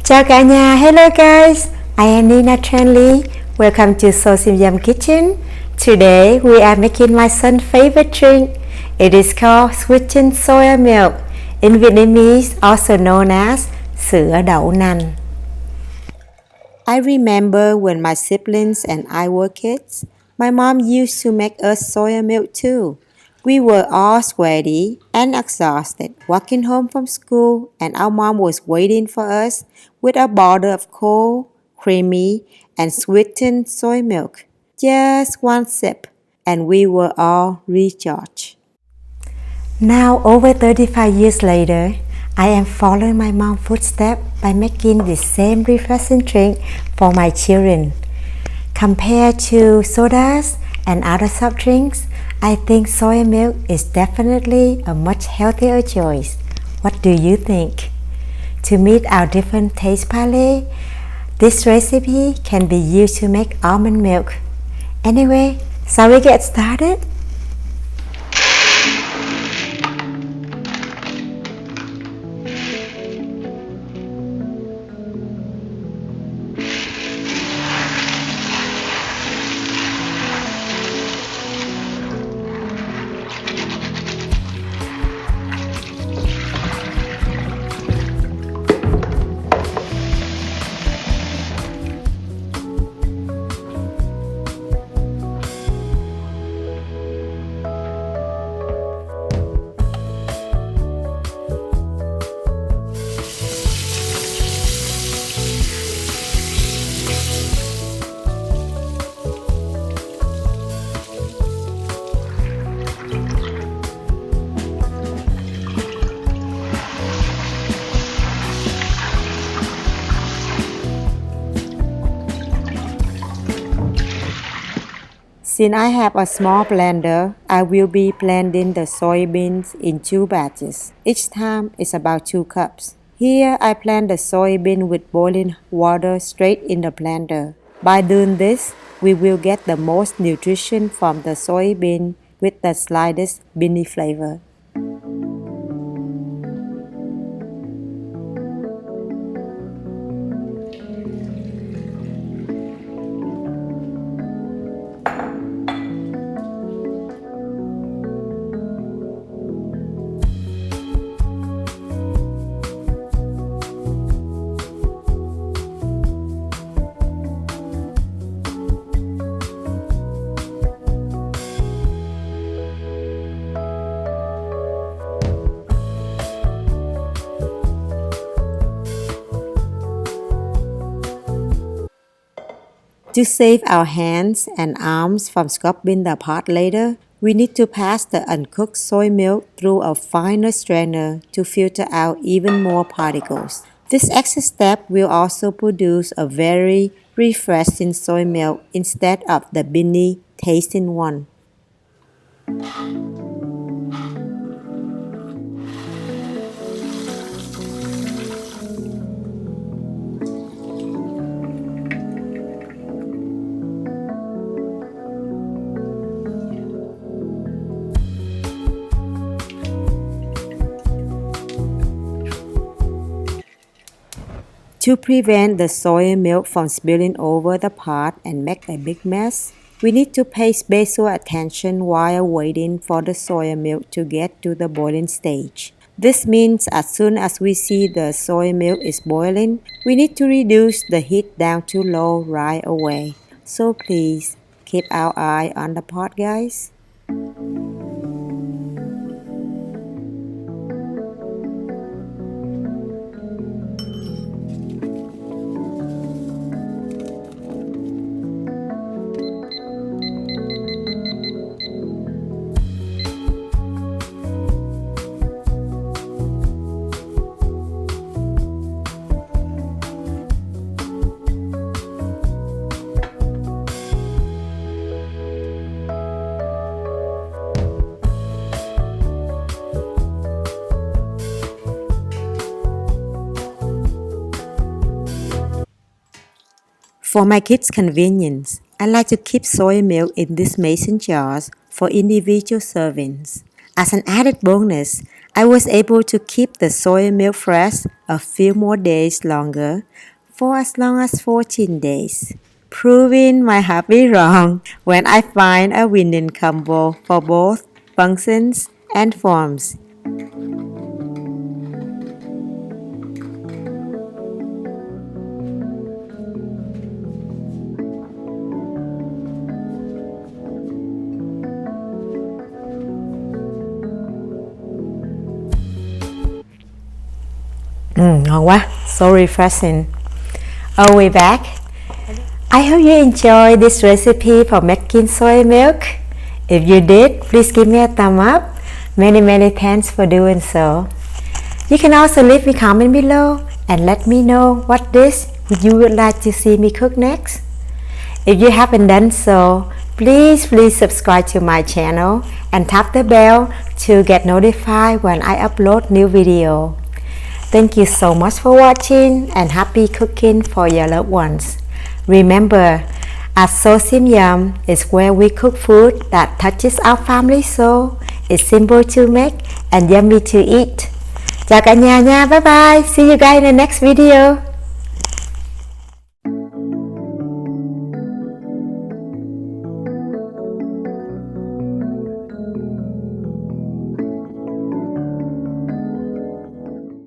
Chào cả nhà, hello guys, I am Nina Tranley. Welcome to SoSimYum kitchen. Today we are making my son's favorite drink. It is called Sweetened soy milk, in Vietnamese also known as Sữa Đậu Nành. I remember when my siblings and I were kids, my mom used to make us soy milk too. We were all sweaty and exhausted walking home from school, and our mom was waiting for us with a bottle of cold, creamy, and sweetened soy milk. Just one sip, and we were all recharged. Now, over 35 years later, I am following my mom's footsteps by making the same refreshing drink for my children. Compared to sodas and other soft drinks, I think soy milk is definitely a much healthier choice. What do you think? To meet our different taste palette, this recipe can be used to make almond milk. Anyway, shall we get started? Since I have a small blender, I will be blending the soybeans in 2 batches. Each time is about 2 cups. Here I blend the soybean with boiling water straight in the blender. By doing this, we will get the most nutrition from the soybean with the slightest beany flavor. To save our hands and arms from scrubbing the pot later, we need to pass the uncooked soy milk through a finer strainer to filter out even more particles. This extra step will also produce a very refreshing soy milk instead of the beany tasting one. To prevent the soy milk from spilling over the pot and make a big mess, we need to pay special attention while waiting for the soy milk to get to the boiling stage. This means as soon as we see the soy milk is boiling, we need to reduce the heat down to low right away. So please keep our eye on the pot, guys. For my kids' convenience, I like to keep soy milk in these mason jars for individual servings. As an added bonus, I was able to keep the soy milk fresh a few more days longer, for as long as 14 days, proving my hubby wrong when I find a winning combo for both functions and forms. Ngon quá, so refreshing. Oh, we're back. I hope you enjoyed this recipe for making soy milk. If you did, please give me a thumb up. Many thanks for doing so. You can also leave me a comment below and let me know what dish you would like to see me cook next. If you haven't done so, please subscribe to my channel and tap the bell to get notified when I upload new video. Thank you so much for watching and happy cooking for your loved ones. Remember, at SoSimYum is where we cook food that touches our family soul. It's simple to make and yummy to eat. Chào cả nhà nha, bye bye. See you guys in the next video.